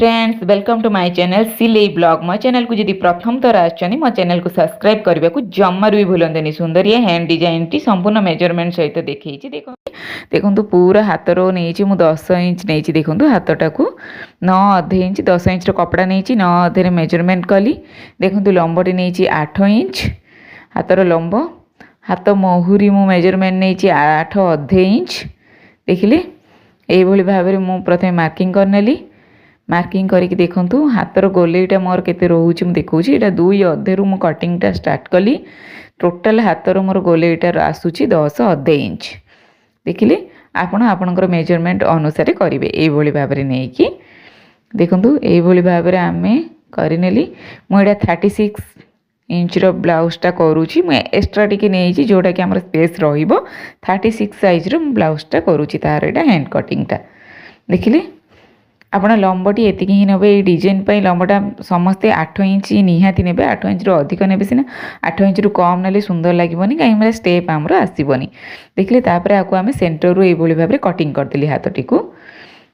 Friends welcome to my channel सिले blog मो channel को जदि प्रथम थर आछनी मो चैनल को सब्सक्राइब करने को जमार भी भूलते सुंदर ये हैंड डिजाइन टी संपूर्ण मेजरमेंट सहित देखी देखो पूरा हाथ रो नहीं मु 10 इंच नहीं देखो हाथटा को 9 अधे इंच 10 इंच कपड़ा नहीं 9 अधे मेजरमेंट कली देखो लंबटी नहीं 8 इंच हाथर लंब हाथ महुरी मु मेजरमेंट नहीं 8 अधे इंच देखिले यही भाव में मुझे प्रथम मार्किंग करनेली मार्किंग करके देखूँ हाथर गोलेटा मोर केते रोचे मुझे देखा यहाँ 2 अधे रु कटिंगटा स्टार्ट कली टोटाल हाथर मोर गोलेटा आसूची 10 अधे इंच देखिले आपणकर मेजरमेंट अनुसार करेंगे ये भाव में नहीं कि देखूँ ये भाव में आम करनेली मुझे 36 इंच ब्लाउजटा करुँची मुझे एक्सट्रा टी नहीं जोटा कि आम स्पेस र36 साइज ब्लाउजटा करुँची तार यहाँ हैंड कटिंगटा देखिले आप लंबटी एति ही ने डिजाइन लंबटा समस्ते 8 इंच निहाती ने 8 इंच अधिक ने सीना 8 इंच रु कम ना सुंदर लगे कहीं स्टेप आमर आसबनी देखिले आपको आम सेंटर रू ये भाव में कटिंग करदेली हाथटी को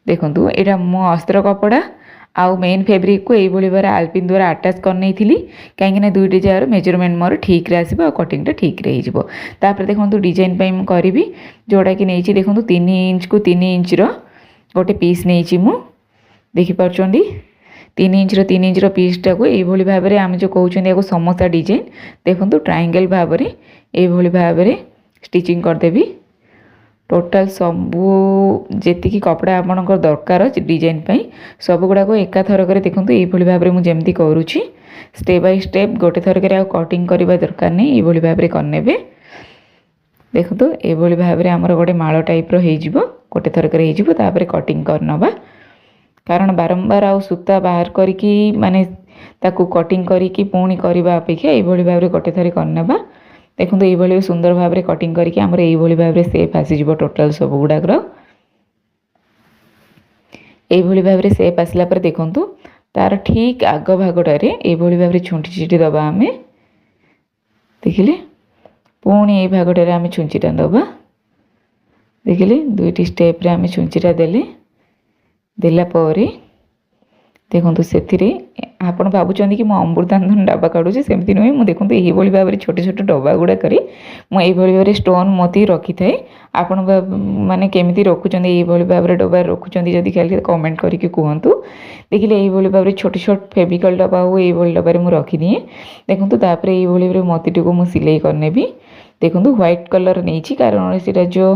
देखूँ यहाँ मो अस्त्र कपड़ा आउ मेन फैब्रिक को ये भाव में आल्पिन द्वारा अटैच करनी कहीं दुईटी जार मेजरमेंट मोर ठीक आसो आ कटिंगटा ठीक रही देखो डिजाइन करी जोटा कि नहीं देखो 3 इंच को 3 इंच रोटे पीस नहीं मु देखिपुर 3 इंच पीसटा को ये भाव में आम जो कहते समोसा डिजाइन देखो ट्रायंगल भाव में ये भाव में स्टिचिंग करदेवी टोटाल सबू जी कपड़ा आपंकर दरकार डिजाइन सब गुड़ाक एका थरक देखो ये भाव में मुझे करुँची स्टेप बाय स्टेप गोटे थरक कटिंग करने दरकार नहीं ये भाव में करने देखो तो ये भाव में आमर गोटे माल टाइप रोटे थरक कटिंग करनवा कारण बारंबार आ सूता बाहर करी माने ताकू कटिंग करी पुणी करने अपेक्षा ये भाव में गोटे थर करनवा देखो ये सुंदर भाव में कटिंग करके आमर ये भाव में सेप आसीज टोटाल सब गुड़ाकर ये भाव में सेप आसला पर देखूँ तार ठीक आग भागटार ये भाव में छुंटी छिटी दबा आम देखिले पुणी ये भागटार आम छुंचीटा दबा देखिले दुईटी स्टेप रे आम छुंचीटा देले देला परे देखो से आप भावुं कि मुझे अमृतांजन डब्बा काढ़ुचे सेमती नुहे मुझे देखो ये भाव में छोटे छोटे डब्बा गुड़ा करी मुझे भाव में स्टोन मोती रखी थाए आपण मैंने केमी रखुच्च ये भाव में डब्बा रखुच्च जदि खाली कमेंट करके कहतु देखिए ये भाव में छोटे छोटे फेविकल डब्बा हो ये डब्बा मुझे रखिदिए देखो तापर ये भाव में मोतीटी को मुझे सिलाई करने देखो व्हाइट कलर नहीं कारण से जो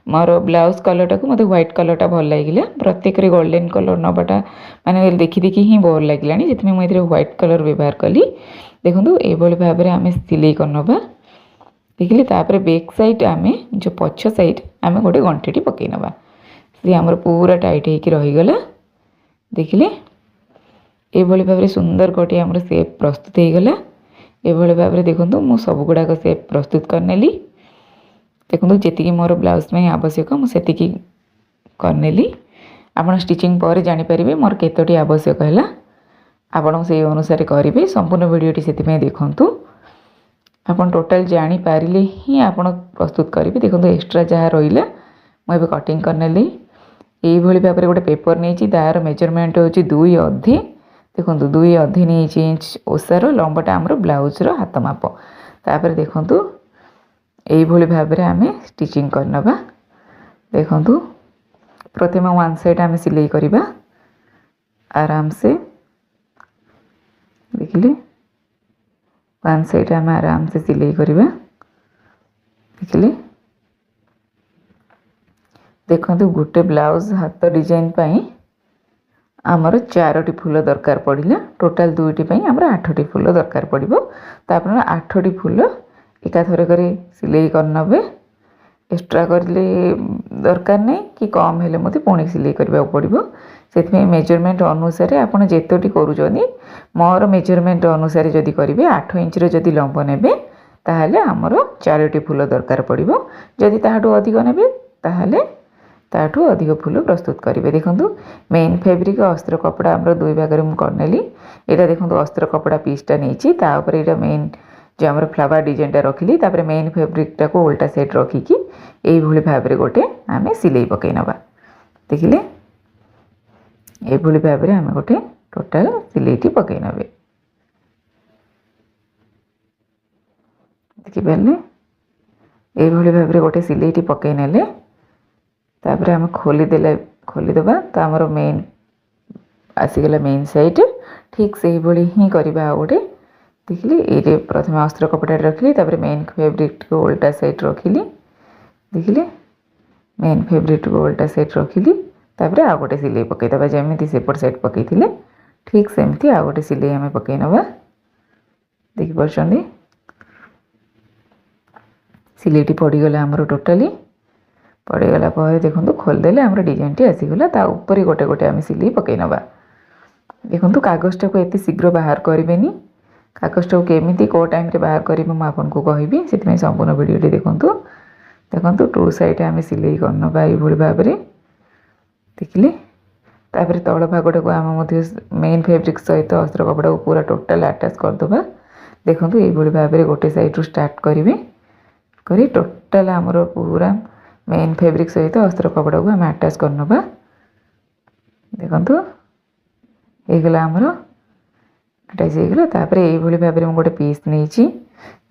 मोर ब्लाउज कलरटा को मत व्हाइट कलरटा भल लगे प्रत्येक गोल्डन कलर नवाटा माने देखी देखी ही बोर लगे जितने मुझे व्हाइट कलर व्यवहार कली देखो ये भाव में आम सिलाई करनवा देखिले तापर बैक साइड आम जो पछ साइड आम गोटे गंठीटी पकई नवा सी आमर पूरा टाइट होकर रहीगला देखिले ये भाव में सुंदर गोटे आमर सेप प्रस्तुत होगला ये भाव में देखो मुझ सब गुड़ाक सेप प्रस्तुत करनेली देखो जी मोर ब्लाउज में आवश्यक मुझे करनेली आप स्टिचिंग पर जानीपर मोर केतोटी आवश्यक है आपड़ से अनुसार करेंगे संपूर्ण वीडियोटी से देखूँ आप टोटाल जानीपारे ही आप प्रस्तुत करेंगे देखो एक्सट्रा जहाँ रहा मुझे कटिंग करनेली ये भाव में गोटे पेपर नहीं तार मेजरमेंट हूँ 2 अधे देखो 2 अधे नहीं इंच ओसार लंबाटा आमर ब्लाउजर हाथ माप तापर देखूँ यही भाव में आम स्टिचिंग करनवा देखूँ प्रथम वन साइड आम सिलाई करवा आराम से देखिले वन साइड आम आराम से सिलाई करवा देखिले देखो गोटे ब्लाउज हाथ डिजाइन आमर 4टी फूल दरकार पड़ा टोटाल 2टी आमर 8टी फूल दरकार पड़ो तो आप 8टी फूल एका थरक सिलाई करनवे एक्सट्रा करले दरकार नहीं कि कम हेले मते पुणी सिलाई करबा पड़ो से मेजरमेंट अनुसार आप जेतोटी करूँ मोर मेजरमेंट अनुसार जदि करेंगे 8 इंच जदि लंब ने ताहले आमर 4टी फूल दरकार पड़ो जदि ताहाठू अधिक ने ताहले ताठू अधिक फूल प्रस्तुत करेंगे देखो मेन फैब्रिक अस्त्र कपड़ा आमर 2 भाग में करनेली यहाँ देखो अस्त्र कपड़ा पीसटा नहीं यहाँ मेन जो आम फ्लावर डिजाइनटा रखिली तापर मेन फैब्रिकटा को उल्टा साइड रखिकी यही भाव में गोटे आम सिलाई पकई नवा देखिले ଏଇଭଳି ଭାବରେ ଆମେ ଗୋଟେ ଟୋଟାଲ ସିଲେଇଟି ପକାଇ ନେବେ। ଦେଖିପାରିଲେ এইଭଳି ଭାବରେ ଗୋଟେ ସିଲେଇଟି ପକାଇ ନେଲେ ତାପରେ ଆମେ ଖୋଲିଦେବା ତ ଆମର ମେନ୍ ଆସିଗଲା ମେନ୍ ସାଇଡ୍। ଠିକ୍ ସେଇଭଳି ହିଁ କରିବା ଆଉ ଗୋଟେ। ଦେଖିଲି ଏଇରେ ପ୍ରଥମେ ଅସ୍ତ୍ର କପଡ଼ାରେ ରଖିଲି, ତାପରେ ମେନ୍ ଫେବ୍ରିକକୁ ଓଲଟା ସାଇଡ୍ ରଖିଲି। ଦେଖିଲେ ମେନ୍ ଫେବ୍ରିକକୁ ଓଲଟା ସାଇଡ୍ ରଖିଲି, ତାପରେ ଆଉ ଗୋଟେ ସିଲେଇ ପକାଇଦେବା। ଯେମିତି ସେପଟ ସାଇଡ୍ ପକାଇଥିଲେ ଠିକ୍ ସେମିତି ଆଉ ଗୋଟେ ସିଲେଇ ଆମେ ପକାଇ ନେବା। ଦେଖିପାରୁଛନ୍ତି ସିଲେଇଟି ପଡ଼ିଗଲା ଆମର ଟୋଟାଲି। ପଡ଼ିଗଲା ପରେ ଦେଖନ୍ତୁ ଖୋଲିଦେଲେ ଆମର ଡିଜାଇନଟି ଆସିଗଲା। ତା ଉପରେ ଗୋଟେ ଗୋଟେ ଆମେ ସିଲେଇ ପକାଇ ନେବା। ଦେଖନ୍ତୁ କାଗଜଟାକୁ ଏତେ ଶୀଘ୍ର ବାହାର କରିବେନି। କାଗଜଟାକୁ କେମିତି କେଉଁ ଟାଇମ୍ରେ ବାହାର କରିବେ ମୁଁ ଆପଣଙ୍କୁ କହିବି, ସେଥିପାଇଁ ସମ୍ପୂର୍ଣ୍ଣ ଭିଡ଼ିଓଟି ଦେଖନ୍ତୁ। ଦେଖନ୍ତୁ ଟୁ ସାଇଡ଼୍ ଆମେ ସିଲେଇ କରିନେବା ଏଇଭଳି ଭାବରେ। ଦେଖିଲେ ତାପରେ ତଳ ଭାଗଟାକୁ ଆମେ ମଧ୍ୟ ମେନ୍ ଫେବ୍ରିକ୍ ସହିତ ଅସ୍ତ୍ର କପଡ଼ାକୁ ପୁରା ଟୋଟାଲ ଆଟାଚ୍ କରିଦେବା। ଦେଖନ୍ତୁ ଏଇଭଳି ଭାବରେ ଗୋଟେ ସାଇଡ଼୍ରୁ ଷ୍ଟାର୍ଟ କରିବେ କରି ଟୋଟାଲ ଆମର ପୁରା ମେନ୍ ଫେବ୍ରିକ୍ ସହିତ ଅସ୍ତ୍ର କପଡ଼ାକୁ ଆମେ ଆଟାଚ୍ କରିନେବା। ଦେଖନ୍ତୁ ହେଇଗଲା ଆମର ଆଟାଚ୍ ହେଇଗଲା। ତାପରେ ଏଇଭଳି ଭାବରେ ମୁଁ ଗୋଟେ ପିସ୍ ନେଇଛି,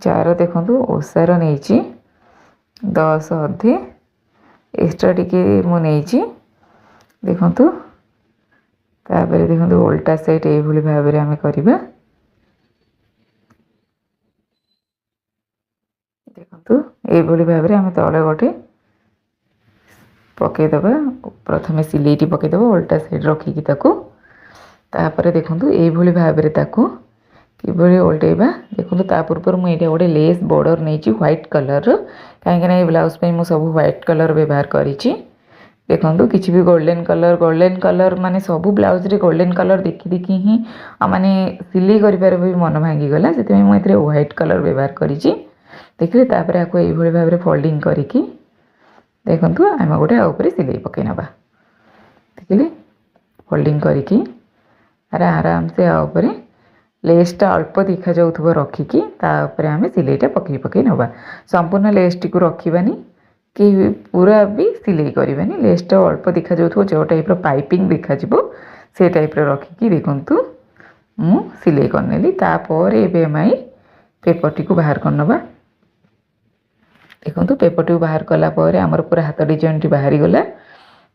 ଯାହାର ଦେଖନ୍ତୁ ଓସାର ନେଇଛି 10 ଅଧେ, ଏକ୍ସଟ୍ରା ଟିକେ ମୁଁ ନେଇଛି। ଦେଖନ୍ତୁ ତାପରେ ଦେଖନ୍ତୁ ଓଲଟା ସାଇଡ୍ ଏଇଭଳି ଭାବରେ ଆମେ କରିବା। ଦେଖନ୍ତୁ এইଭଳି ଭାବରେ ଆମେ ତଳେ ଗୋଟେ ପକାଇଦେବା। ପ୍ରଥମେ ସିଲେଇଟି ପକାଇଦେବା ଓଲଟା ସାଇଡ୍ ରଖିକି ତାକୁ। ତାପରେ ଦେଖନ୍ତୁ এইଭଳି ଭାବରେ ତାକୁ କିଭଳି ଓଲଟେଇବା। ଦେଖନ୍ତୁ ତା ପୂର୍ବରୁ ମୁଁ ଏଇଟା ଗୋଟେ ଲେସ୍ ବର୍ଡ଼ର ନେଇଛି ହ୍ୱାଇଟ୍ କଲର୍ର, କାହିଁକିନା ଏ ବ୍ଲାଉଜ୍ ପାଇଁ ମୁଁ ସବୁ ହ୍ୱାଇଟ୍ କଲର୍ ବ୍ୟବହାର କରିଛି। ଦେଖନ୍ତୁ କିଛି ବି ଗୋଲ୍ଡେନ୍ କଲର୍ ମାନେ ସବୁ ବ୍ଲାଉଜ୍ରେ ଗୋଲ୍ଡେନ୍ କଲର୍ ଦେଖି ଦେଖି ହିଁ ମାନେ ସିଲେଇ କରିପାରିବ ବି ମନ ଭାଙ୍ଗିଗଲା, ସେଥିପାଇଁ ମୁଁ ଏଥିରେ ହ୍ୱାଇଟ୍ କଲର୍ ବ୍ୟବହାର କରିଛି। ଦେଖିଲେ ତାପରେ ଆକୁ এইଭଳି ଭାବରେ ଫୋଲ୍ଡିଂ କରିକି ଦେଖନ୍ତୁ ଆମେ ଗୋଟେ ଆଉ ଉପରେ ସିଲେଇ ପକାଇ ନେବା। ଦେଖିଲେ ଫୋଲ୍ଡିଂ କରିକି ଆରାମସେ ଆ ଉପରେ ଲେସ୍ଟା ଅଳ୍ପ ଦେଖାଯାଉଥିବ ରଖିକି ତା ଉପରେ ଆମେ ସିଲେଇଟା ପକାଇ ନେବା। ସମ୍ପୂର୍ଣ୍ଣ ଲେସ୍ଟିକୁ ରଖିବାନି କି ପୁରା ବି ସିଲେଇ କରିବାନି। ଲେସ୍ଟା ଅଳ୍ପ ଦେଖାଯାଉଥିବ, ଯେଉଁ ଟାଇପ୍ର ପାଇପିଂ ଦେଖାଯିବ ସେ ଟାଇପ୍ର ରଖିକି ଦେଖନ୍ତୁ ମୁଁ ସିଲେଇ କରିନେଲି। ତାପରେ ଏବେ ଆମେ ପେପରଟିକୁ ବାହାର କରିନେବା। ଦେଖନ୍ତୁ ପେପରଟିକୁ ବାହାର କଲା ପରେ ଆମର ପୁରା ହାତ ଡିଜାଇନଟି ବାହାରିଗଲା।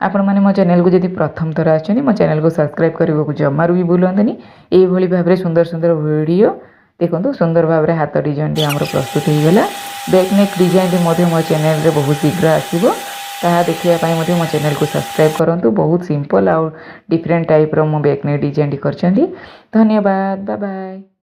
ଆପଣମାନେ ମୋ ଚ୍ୟାନେଲକୁ ଯଦି ପ୍ରଥମ ଥର ଆସିଛନ୍ତି ମୋ ଚ୍ୟାନେଲକୁ ସବସ୍କ୍ରାଇବ୍ କରିବାକୁ ଜମାରୁ ବି ଭୁଲନ୍ତୁନି। এইଭଳି ଭାବରେ ସୁନ୍ଦର ସୁନ୍ଦର ଭିଡ଼ିଓ ଦେଖନ୍ତୁ। ସୁନ୍ଦର ଭାବରେ ହାତ ଡିଜାଇନଟି ଆମର ପ୍ରସ୍ତୁତ ହୋଇଗଲା। ବ୍ୟାକ୍ ନେକ୍ ଡିଜାଇନଟି ମଧ୍ୟ ମୋ ଚ୍ୟାନେଲରେ ବହୁତ ଶୀଘ୍ର ଆସିବ, ତାହା ଦେଖିବା ପାଇଁ ମଧ୍ୟ ମୋ ଚ୍ୟାନେଲକୁ ସବସ୍କ୍ରାଇବ୍ କରନ୍ତୁ। ବହୁତ ସିମ୍ପଲ୍ ଆଉ ଡିଫରେଣ୍ଟ ଟାଇପ୍ର ମୁଁ ବ୍ୟାକ୍ ନେକ୍ ଡିଜାଇନଟି କରିଛନ୍ତି। ଧନ୍ୟବାଦ, ବାଏ ବାଏ।